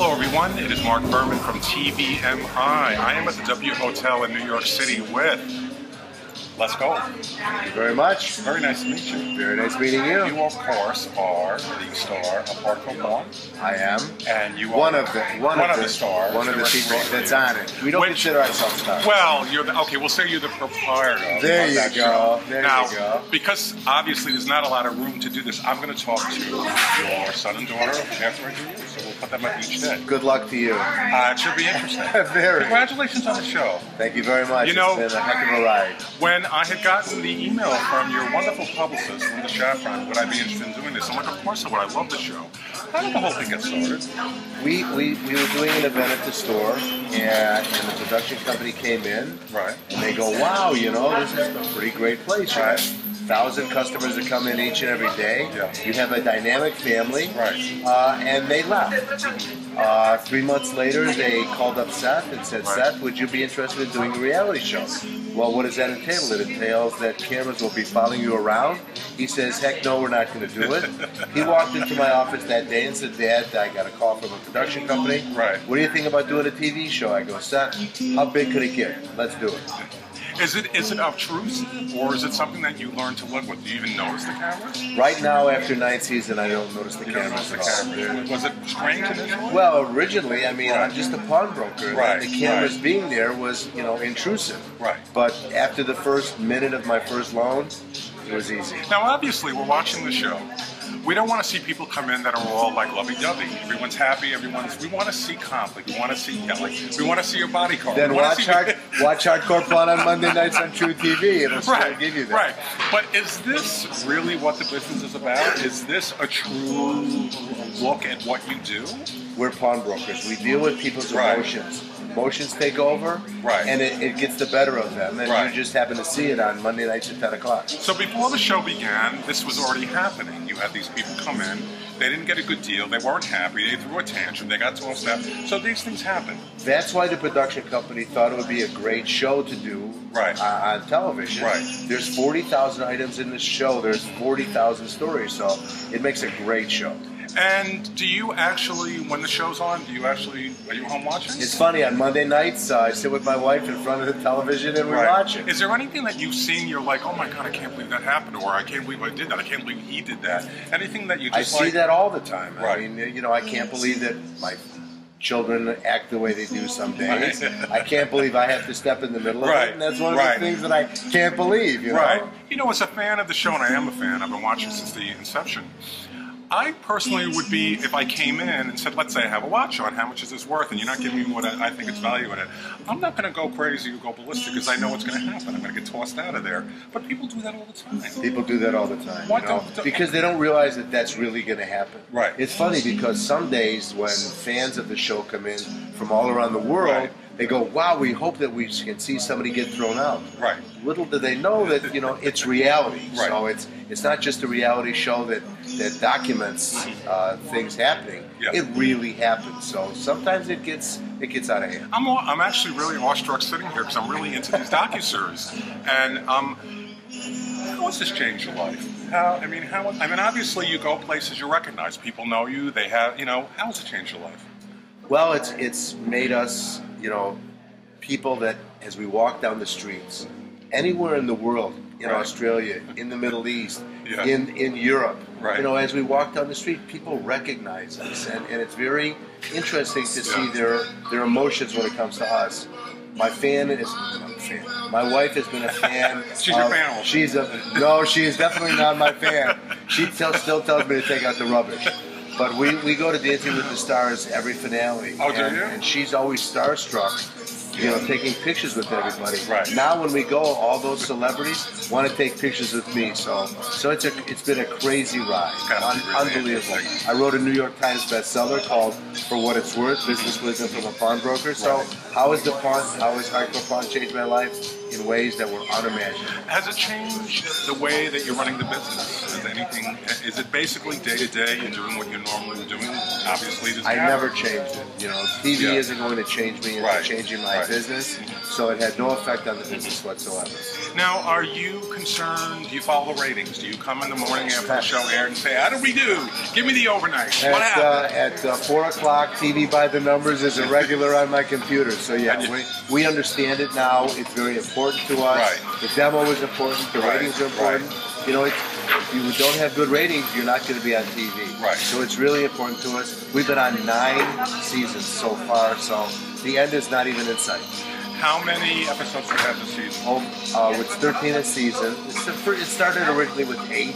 Hello everyone, it is Mark Berman from TVMI. I am at the W Hotel in New York City with Let's Go. Thank you very much. Very nice to meet you. Very nice meeting you. You, of course, are the star of Hardcore Porn. I am. And you are one of the stars. One of the people that's on it. We don't consider ourselves stars. Well, okay, we'll say you're the proprietor. There you go. There you go. Because obviously there's not a lot of room to do this, I'm going to talk to your son and daughter after I do you. So we'll put them up each day. Good luck to you. It should be interesting. Very. Congratulations on the show. Thank you very much. You know, it's been a heck of a ride. When I had gotten the email from your wonderful publicist, Linda Shaffron, would I be interested in doing this? I'm like, of course I would. I love the show. How did the whole thing get started? We were doing an event at the store, and the production company came in, right? And they go, wow, you know, this is a pretty great place. You have 1,000 customers that come in each and every day. Yeah. You have a dynamic family, right? And they left. 3 months later, they called up Seth and said, Seth, would you be interested in doing a reality show? Well, what does that entail? It entails that cameras will be following you around. He says, heck no, we're not going to do it. He walked into my office that day and said, Dad, I got a call from a production company. Right. What do you think about doing a TV show? I go, Seth, how big could it get? Let's do it. Is it obtrusive, or is it something that you learn to live with? Do you even notice the cameras? Right now, after 9th season, I don't notice the cameras at all. Was it strange initially? Well, originally, I mean, I'm just a pawnbroker. Right. The cameras being there was, you know, intrusive. Right. But after the first minute of my first loan, it was easy. Now, obviously, we're watching the show. We don't want to see people come in that are all like lovey-dovey. Everyone's happy. We want to see conflict. We want to see yelling. We want to see your body card. Then watch Hardcore Porn on Monday nights on truTV. It'll still give you that. Right. But is this really what the business is about? Is this a true look at what you do? We're pawnbrokers. We deal with people's emotions. Emotions take over, and it gets the better of them, and you just happen to see it on Monday nights at 10 o'clock. So before the show began, this was already happening. You had these people come in, they didn't get a good deal, they weren't happy, they threw a tantrum, they got tossed out. So these things happen. That's why the production company thought it would be a great show to do on television. There's 40,000 items in this show, there's 40,000 stories, so it makes a great show. And do you actually, when the show's on, are you home watching? It's funny, on Monday nights, I sit with my wife in front of the television and we watch it. Is there anything that you've seen you're like, oh my God, I can't believe that happened, or I can't believe I did that, I can't believe he did that? Anything that you just I see that all the time. I mean, you know, I can't believe that my children act the way they do some days. I can't believe I have to step in the middle of it, and that's one of the things that I can't believe, you know? You know, as a fan of the show, and I am a fan, I've been watching since the inception, I personally would be, if I came in and said, let's say I have a watch on, how much is this worth? And you're not giving me what I think it's value in it. I'm not going to go crazy or go ballistic because I know what's going to happen. I'm going to get tossed out of there. But people do that all the time. People do that all the time. You know? Because they don't realize that that's really going to happen. It's funny because some days when fans of the show come in from all around the world, they go, wow, we hope that we can see somebody get thrown out. Little do they know that, you know, it's reality. So it's not just a reality show that documents things happening. It really happens. So sometimes it gets out of hand. I'm actually really awestruck sitting here because I'm really into these docuseries. And how has this changed your life? I mean, obviously you go places you recognize. People know you. They have, you know, how has it changed your life? Well, it's made us, you know, people that as we walk down the streets, anywhere in the world, in Australia, in the Middle East, in Europe, you know, as we walk down the street, people recognize us, and it's very interesting to see their emotions when it comes to us. My my wife has been a fan. She's your fan. No, she is definitely not my fan. She still tells me to take out the rubbish. But we go to Dancing with the Stars every finale. Oh, do you? And she's always starstruck, you know, taking pictures with everybody. Now when we go, all those celebrities want to take pictures with me. So it's been a crazy ride. Unbelievable. I wrote a New York Times bestseller called For What It's Worth, Business Wisdom from a Pawnbroker. So how has Hardcore Porn changed my life? In ways that were unimaginable. Has it changed the way that you're running the business? Is it basically day to day you're doing what you're normally doing? Obviously, I never changed it. You know, TV isn't going to change me into changing my business, so it had no effect on the business whatsoever. Now, are you concerned? Do you follow the ratings? Do you come in the morning after the show aired and say, "How did we do? Give me the overnight." What happened? At 4 o'clock, TV by the numbers is a regular on my computer. So yeah, we understand it now. It's very important to us. Right. The demo is important. The ratings are important. You know, if you don't have good ratings, you're not going to be on TV. Right. So it's really important to us. We've been on 9 seasons so far, so the end is not even in sight. How many episodes do you have this season? It's 13 a season. It started originally with 8.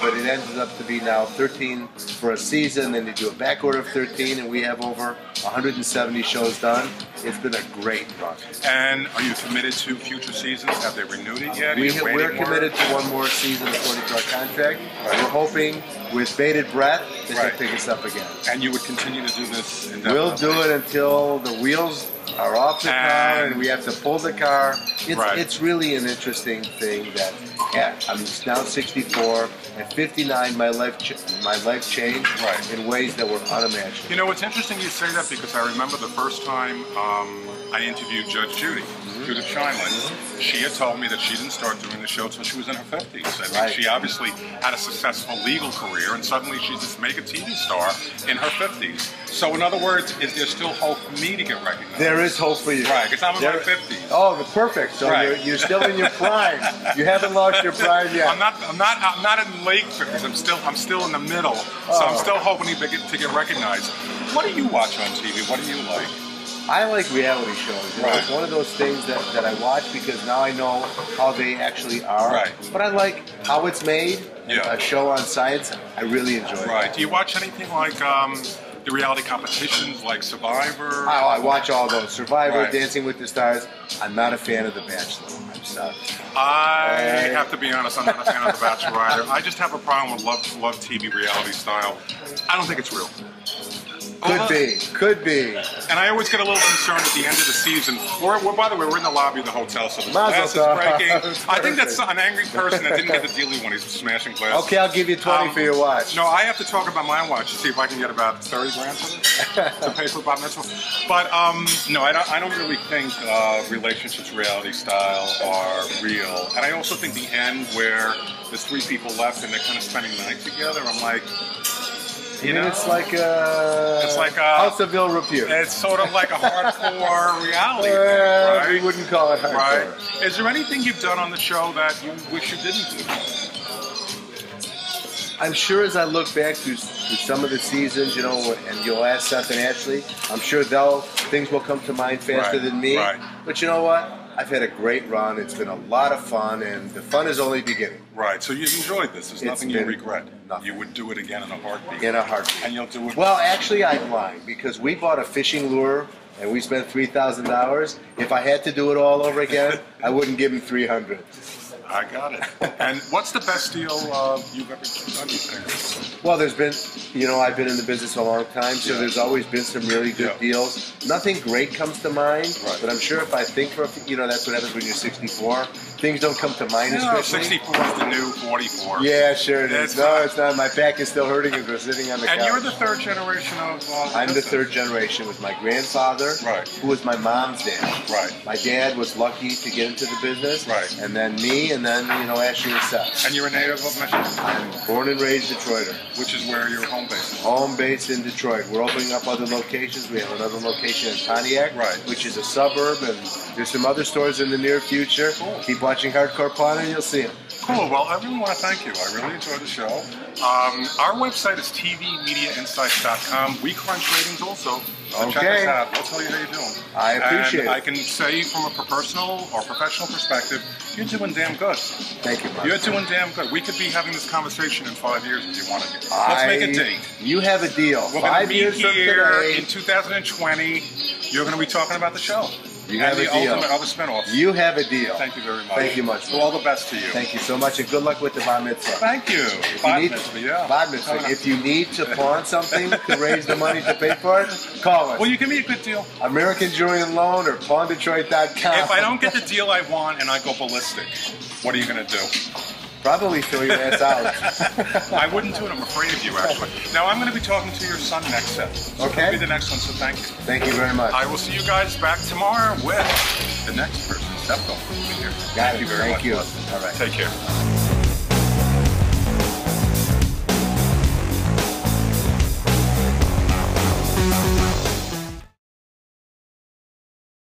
But it ends up to be now 13 for a season, then you do a back order of 13, and we have over 170 shows done. It's been a great run. And are you committed to future seasons? Have they renewed it yet? We're committed to one more season according to our contract. Right. We're hoping with bated breath that they'll pick us up again. And you would continue to do this indefinitely? We'll do it until the wheels are off the car and we have to pull the car. It's really an interesting thing that, I'm now 64. At 59, my life changed in ways that were unimaginable. You know, it's interesting you say that because I remember the first time I interviewed Judge Judy, Judith Scheinlin. She had told me that she didn't start doing the show until she was in her 50s. I mean, she obviously had a successful legal career, and suddenly she's this mega TV star in her 50s. So, in other words, is there still hope for me to get recognized? There is hope for you. Right, because I'm in my 50s. Oh, perfect. So you're still in your prime. You haven't lost your prime yet. I'm not in late 50s. I'm still in the middle. So I'm still hoping to get recognized. What do you watch on TV? What do you like? I like reality shows. You know, it's one of those things that I watch because now I know how they actually are. Right. But I like how it's made. A show on science, I really enjoy it. Right. Do you watch anything like the reality competitions like Survivor? I watch all those. Survivor, Dancing with the Stars. I'm not a fan of The Bachelor. I'm sorry. I have to be honest, I'm not a fan of The Bachelor either. I just have a problem with love TV reality style. I don't think it's real. Could be. And I always get a little concerned at the end of the season. By the way, we're in the lobby of the hotel, so the glass is breaking. I think that's an angry person that didn't get the deal when he's smashing glass. Okay, I'll give you 20 for your watch. No, I have to talk about my watch to see if I can get about 30 grand for it to pay for Bob Mitzvah. But no, I don't really think relationships reality style are real. And I also think the end where there's 3 people left and they're kind of spending the night together, I'm like, you know, it's like a House of Ill Repute. It's sort of like a hardcore reality thing, right? We wouldn't call it hardcore. Right. Is there anything you've done on the show that you wish you didn't do? I'm sure as I look back through some of the seasons, you know, and you'll ask Seth and Ashley, I'm sure things will come to mind faster than me. Right. But you know what? I've had a great run. It's been a lot of fun, and the fun is only beginning. Right. So you've enjoyed this. There's nothing you regret. Nothing. You would do it again in a heartbeat. In a heartbeat. And you'll do it. Well, actually, I'm lying because we bought a fishing lure and we spent $3,000. If I had to do it all over again, I wouldn't give him $300. I got it. And what's the best deal you've ever done, you think? Well, there's been, you know, I've been in the business a long time, so there's always been some really good deals. Nothing great comes to mind, but I'm sure if I think for, you know, that's what happens when you're 64. Things don't come to mind as quickly. 64 is the new 44. Yeah, sure it is. No, it's not. My back is still hurting as we're sitting on the couch. And you're the 3rd generation of I'm the 3rd generation with my grandfather, who was my mom's dad. Right. My dad was lucky to get into the business. Right. And then me, and then, you know, Ashley and Seth. And you're a native of Michigan? I'm born and raised Detroiter. Which is where your home base is? Home base in Detroit. We're opening up other locations. We have another location in Pontiac, which is a suburb, and there's some other stores in the near future. Cool. Keep watching Hardcore Pawn and you'll see them. Cool. Well, I really want to thank you. I really enjoyed the show. Our website is tvmediainsights.com. We crunch ratings also. So check us out. We'll tell you how you're doing. I appreciate it. I can say from a personal or professional perspective, you're doing damn good. Thank you, Mark. You're doing damn good. We could be having this conversation in 5 years if you wanted to. Let's make a date. You have a deal. We're going to meet here in 2020. You're going to be talking about the show. You have a deal. Ultimate other spinoffs. You have a deal. Thank you very much. Thank you much. All the best to you. Thank you so much, and good luck with the Bar Mitzvah. Thank you. Bar Mitzvah. If you need to pawn something to raise the money to pay for it, call us. Well, you give me a good deal. American Jewelry and Loan or PawnDetroit.com. If I don't get the deal I want and I go ballistic, what are you going to do? Probably throw your ass out. I wouldn't do it. I'm afraid of you, actually. Now, I'm going to be talking to your son next, Seth. So okay. He'll be the next one, so thank you. Thank you very much. I will see you guys back tomorrow with the next person. Seth will be here. Got thank it. you very much. Thank you. All right. Take care.